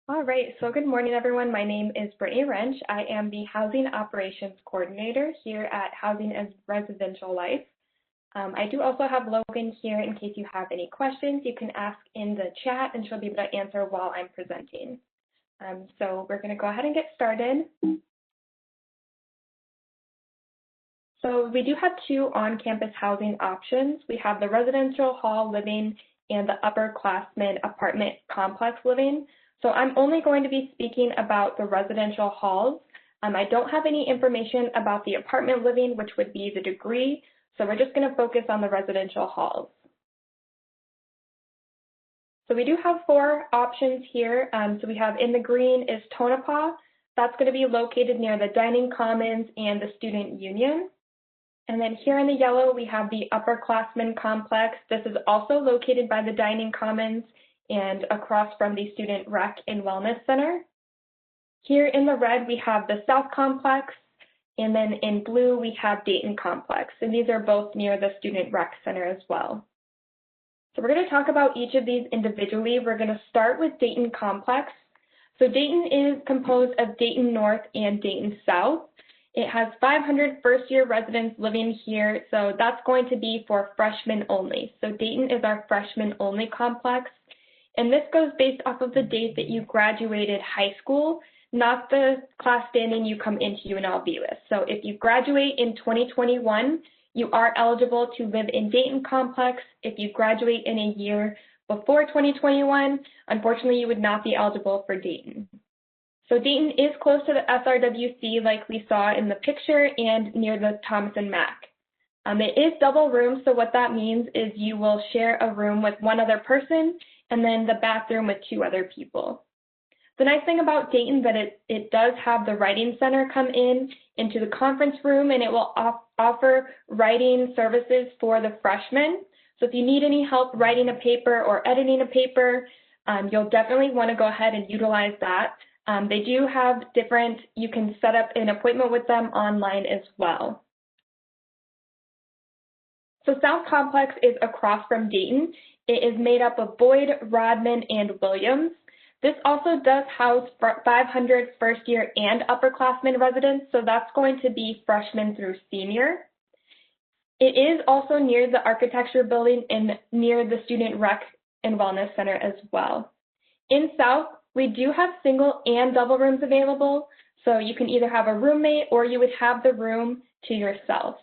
All right, so good morning, everyone. My name is Brittany Wrench. I am the Housing Operations Coordinator here at Housing and Residential Life. I do also have Logan here in case you have any questions. You can ask in the chat and she'll be able to answer while I'm presenting. So we're going to go ahead and get started. So we do have two on-campus housing options. We have the residential hall living and the upperclassmen apartment complex living. So I'm only going to be speaking about the residential halls. I don't have any information about the apartment living, which would be the degree. So we're just going to focus on the residential halls. So we do have four options here. So we have in the green is Tonopah. That's going to be located near the dining commons and the student union. And then here in the yellow, we have the upperclassmen complex. This is also located by the dining commons and across from the Student Rec and Wellness Center. Here in the red, we have the South Complex, and then in blue, we have Dayton Complex, and these are both near the Student Rec Center as well. So we're going to talk about each of these individually. We're going to start with Dayton Complex. So Dayton is composed of Dayton North and Dayton South. It has 500 first-year residents living here, so that's going to be for freshmen only. So Dayton is our freshman-only complex. And this goes based off of the date that you graduated high school, not the class standing you come into UNLV with. So if you graduate in 2021, you are eligible to live in Dayton Complex. If you graduate in a year before 2021, unfortunately, you would not be eligible for Dayton. So Dayton is close to the SRWC like we saw in the picture and near the Thomas and Mack. It is double room, so what that means is you will share a room with one other person and then the bathroom with two other people. The nice thing about Dayton is that it does have the writing center come into the conference room, and it will offer writing services for the freshmen. So if you need any help writing a paper or editing a paper, you'll definitely want to go ahead and utilize that. They do have you can set up an appointment with them online as well. So South Complex is across from Dayton. It is made up of Boyd, Rodman, and Wiliams. This also does house 500 first-year and upperclassmen residents, so that's going to be freshmen through senior. It is also near the architecture building and near the Student Rec and Wellness Center as well. In South, we do have single and double rooms available, so you can either have a roommate or you would have the room to yourself.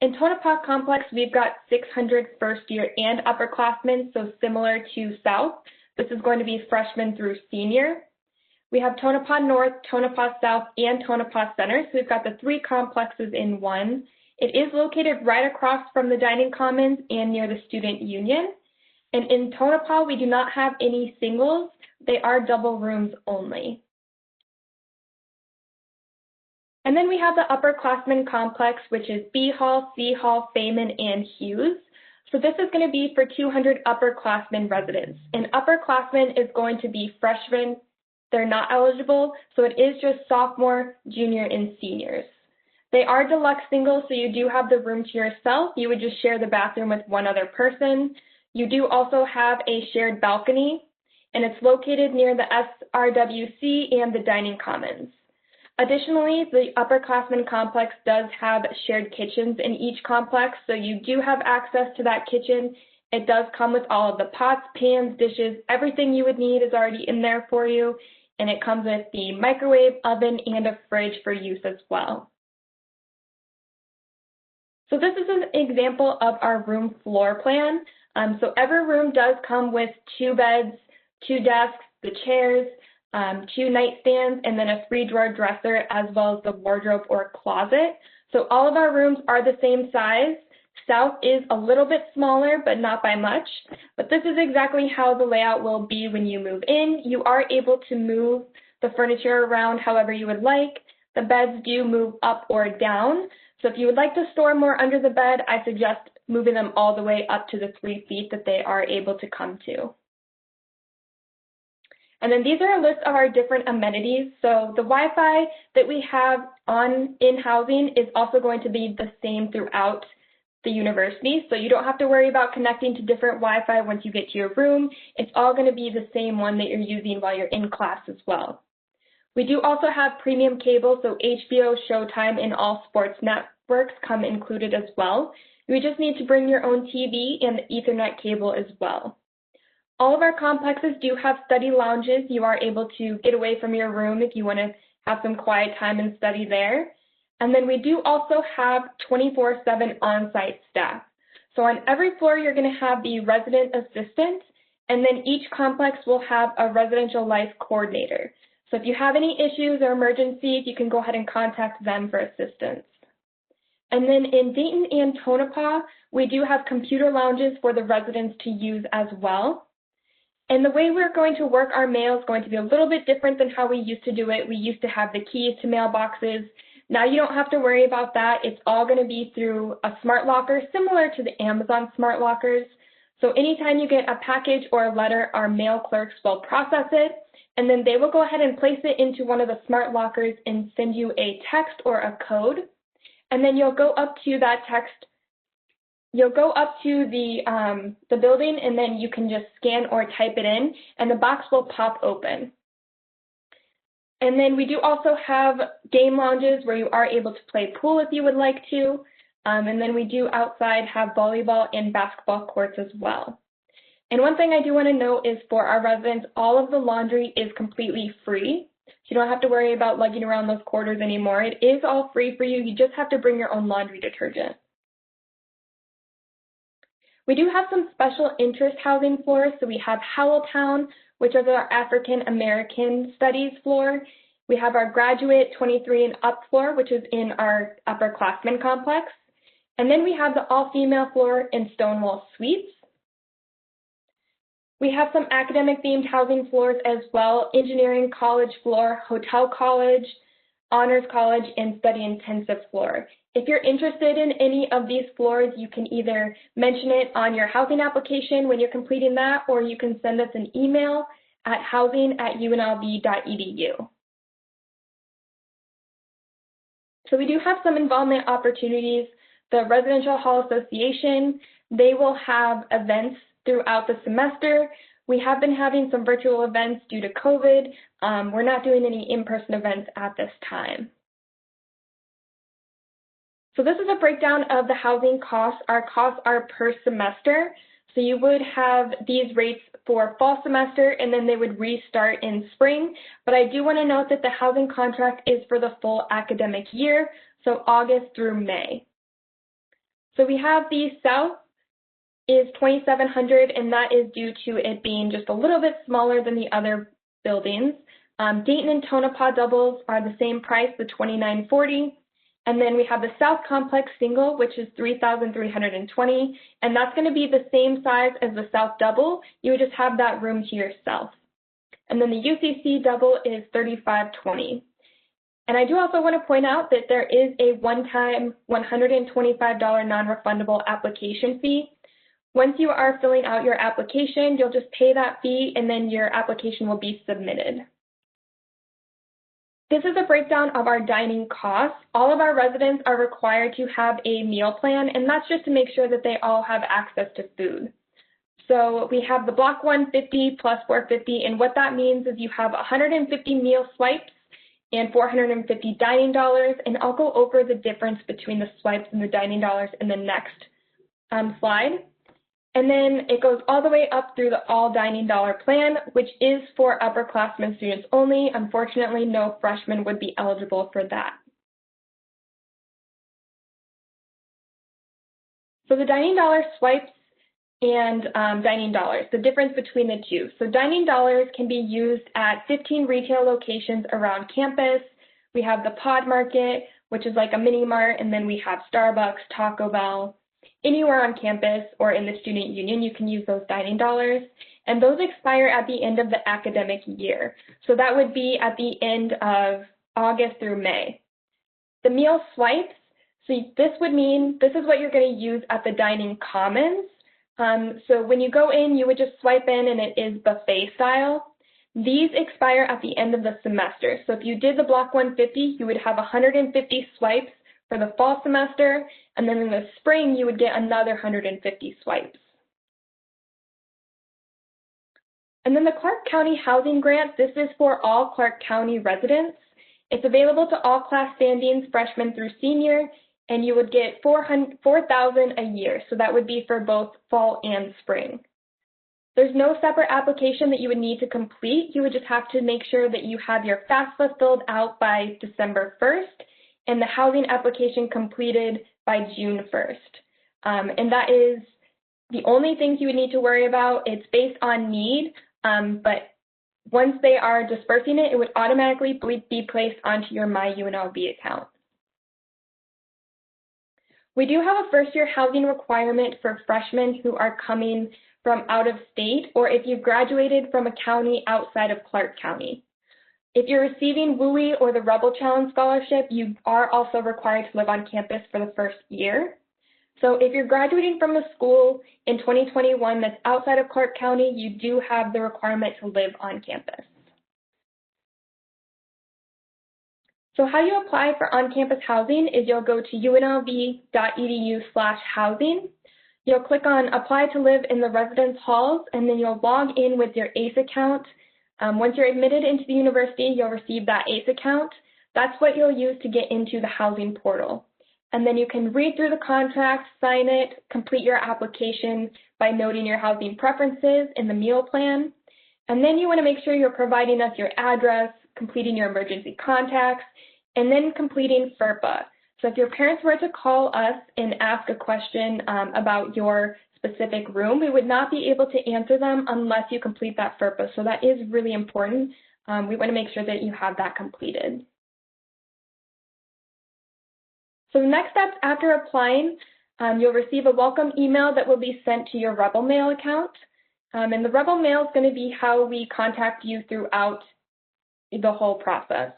In Tonopah Complex, we've got 600 first-year and upperclassmen, so similar to South. This is going to be freshmen through senior. We have Tonopah North, Tonopah South, and Tonopah Center, so we've got the three complexes in one. It is located right across from the dining commons and near the student union. And in Tonopah, we do not have any singles. They are double rooms only. And then we have the upperclassmen complex, which is B Hall, C Hall, Feynman, and Hughes. So this is going to be for 200 upperclassmen residents. And upperclassmen is going to be freshmen. They're not eligible, so it is just sophomore, junior, and seniors. They are deluxe singles, so you do have the room to yourself. You would just share the bathroom with one other person. You do also have a shared balcony, and it's located near the SRWC and the dining commons. Additionally, the upperclassmen complex does have shared kitchens in each complex, so you do have access to that kitchen. It does come with all of the pots, pans, dishes, everything you would need is already in there for you, and it comes with the microwave, oven, and a fridge for use as well. So this is an example of our room floor plan. So every room does come with 2 beds, 2 desks, the chairs, 2 nightstands, and then a 3-drawer dresser, as well as the wardrobe or closet. So all of our rooms are the same size. South is a little bit smaller, but not by much. But this is exactly how the layout will be when you move in. You are able to move the furniture around however you would like. The beds do move up or down. So if you would like to store more under the bed, I suggest moving them all the way up to the 3 feet that they are able to come to. And then these are a list of our different amenities. So the Wi-Fi that we have in housing is also going to be the same throughout the university, so you don't have to worry about connecting to different Wi-Fi once you get to your room. It's all going to be the same one that you're using while you're in class as well. We do also have premium cable, so HBO, Showtime, and all sports networks come included as well. You just need to bring your own TV and the Ethernet cable as well. All of our complexes do have study lounges. You are able to get away from your room if you want to have some quiet time and study there. And then we do also have 24/7 on-site staff. So on every floor, you're going to have the resident assistant, and then each complex will have a residential life coordinator. So if you have any issues or emergencies, you can go ahead and contact them for assistance. And then in Dayton and Tonopah, we do have computer lounges for the residents to use as well. And the way we're going to work our mail is going to be a little bit different than how we used to do it. We used to have the keys to mailboxes. Now you don't have to worry about that. It's all going to be through a smart locker, similar to the Amazon smart lockers. So anytime you get a package or a letter, our mail clerks will process it, and then they will go ahead and place it into one of the smart lockers and send you a text or a code. And then you'll go up to that text. You'll go up to the building, and then you can just scan or type it in, and the box will pop open. And then we do also have game lounges where you are able to play pool if you would like to. And then we do outside have volleyball and basketball courts as well. And one thing I do want to note is for our residents, all of the laundry is completely free. So you don't have to worry about lugging around those quarters anymore. It is all free for you. You just have to bring your own laundry detergent. We do have some special interest housing floors. So we have Howelltown, which is our African American Studies floor. We have our graduate 23 and up floor, which is in our upperclassmen complex. And then we have the all-female floor in Stonewall Suites. We have some academic themed housing floors as well, engineering college floor, hotel college, honors college, and study intensive floor. If you're interested in any of these floors, you can either mention it on your housing application when you're completing that, or you can send us an email at housing@unlv.edu. So we do have some involvement opportunities. The Residential Hall Association, they will have events throughout the semester. We have been having some virtual events due to COVID. We're not doing any in-person events at this time. So this is a breakdown of the housing costs. Our costs are per semester. So you would have these rates for fall semester, and then they would restart in spring. But I do want to note that the housing contract is for the full academic year, so August through May. So we have the South is $2,700, and that is due to it being just a little bit smaller than the other buildings. Dayton and Tonopah doubles are the same price, the $2,940. And then we have the South Complex single, which is $3,320, and that's going to be the same size as the South double. You would just have that room to yourself. And then the UCC double is $3,520. And I do also want to point out that there is a one-time $125 non-refundable application fee. Once you are filling out your application, you'll just pay that fee, and then your application will be submitted. This is a breakdown of our dining costs. All of our residents are required to have a meal plan, and that's just to make sure that they all have access to food. So we have the block 150 plus 450, and what that means is you have 150 meal swipes and 450 dining dollars, and I'll go over the difference between the swipes and the dining dollars in the next slide. And then it goes all the way up through the all dining dollar plan, which is for upperclassmen students only. Unfortunately, no freshmen would be eligible for that. So the dining dollar swipes and dining dollars, the difference between the two. So dining dollars can be used at 15 retail locations around campus. We have the Pod Market, which is like a mini mart, and then we have Starbucks, Taco Bell. Anywhere on campus or in the student union, you can use those dining dollars, and those expire at the end of the academic year. So that would be at the end of August through May. The meal swipes, so this would mean this is what you're going to use at the dining commons. So when you go in, you would just swipe in, and it is buffet style. These expire at the end of the semester. So if you did the block 150, you would have 150 swipes for the fall semester, and then in the spring you would get another 150 swipes. And then the Clark County Housing Grant, this is for all Clark County residents. It's available to all class standings, freshmen through senior, and you would get $4,000 a year, so that would be for both fall and spring. There's no separate application that you would need to complete. You would just have to make sure that you have your FAFSA filled out by December 1st and the housing application completed by June 1st. And that is the only things you would need to worry about. It's based on need, but once they are dispersing it, it would automatically be placed onto your MyUNLV account. We do have a first-year housing requirement for freshmen who are coming from out of state, or if you've graduated from a county outside of Clark County. If you're receiving WUI or the Rebel Challenge Scholarship, you are also required to live on campus for the first year. So if you're graduating from a school in 2021 that's outside of Clark County, you do have the requirement to live on campus. So how you apply for on-campus housing is you'll go to unlv.edu/housing. You'll click on Apply to Live in the Residence Halls, and then you'll log in with your ACE account. Once you're admitted into the university, you'll receive that ACE account. That's what you'll use to get into the housing portal. And then you can read through the contract, sign it, complete your application by noting your housing preferences in the meal plan. And then you want to make sure you're providing us your address, completing your emergency contacts, and then completing FERPA. So if your parents were to call us and ask a question about your specific room, we would not be able to answer them unless you complete that FERPA. So that is really important. We want to make sure that you have that completed. So the next steps after applying, you'll receive a welcome email that will be sent to your Rebel Mail account. And the Rebel Mail is going to be how we contact you throughout the whole process.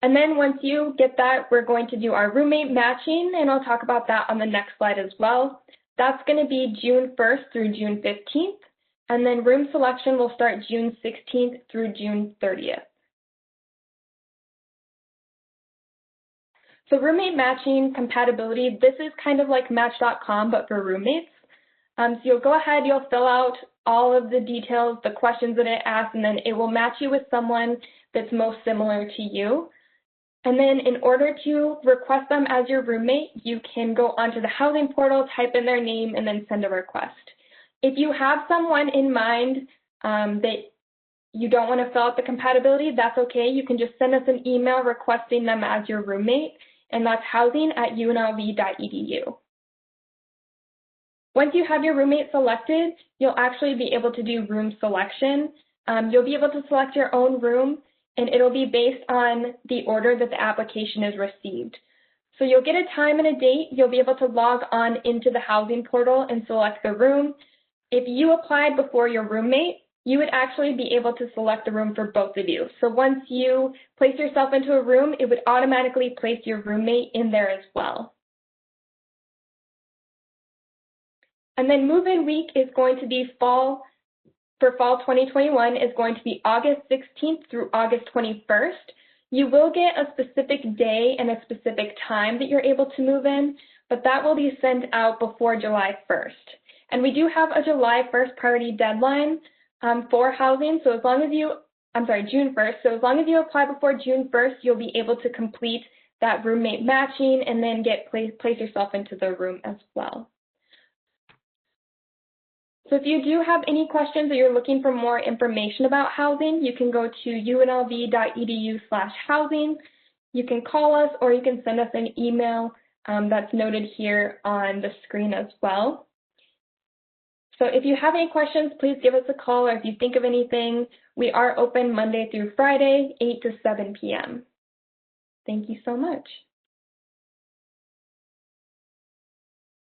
And then once you get that, we're going to do our roommate matching, and I'll talk about that on the next slide as well. That's going to be June 1st through June 15th, and then room selection will start June 16th through June 30th. So roommate matching compatibility, this is kind of like Match.com, but for roommates. So you'll go ahead, you'll fill out all of the details, the questions that it asks, and then it will match you with someone that's most similar to you. And then in order to request them as your roommate, you can go onto the housing portal, type in their name, and then send a request. If you have someone in mind that you don't want to fill out the compatibility, that's okay. You can just send us an email requesting them as your roommate, and that's housing@unlv.edu. Once you have your roommate selected, you'll actually be able to do room selection. You'll be able to select your own room, and it'll be based on the order that the application is received. So you'll get a time and a date. You'll be able to log on into the housing portal and select the room. If you applied before your roommate, you would actually be able to select the room for both of you. So once you place yourself into a room, it would automatically place your roommate in there as well. And then move-in week is going to be fall 2021 is going to be August 16th through August 21st. You will get a specific day and a specific time that you're able to move in, but that will be sent out before July 1st. And we do have a July 1st priority deadline for housing, so as long as you, June 1st, so as long as you apply before June 1st, you'll be able to complete that roommate matching and then place yourself into the room as well. So if you do have any questions or you're looking for more information about housing, you can go to unlv.edu/housing. You can call us or you can send us an email that's noted here on the screen as well. So if you have any questions, please give us a call, or if you think of anything, we are open Monday through Friday, 8 to 7 p.m. Thank you so much.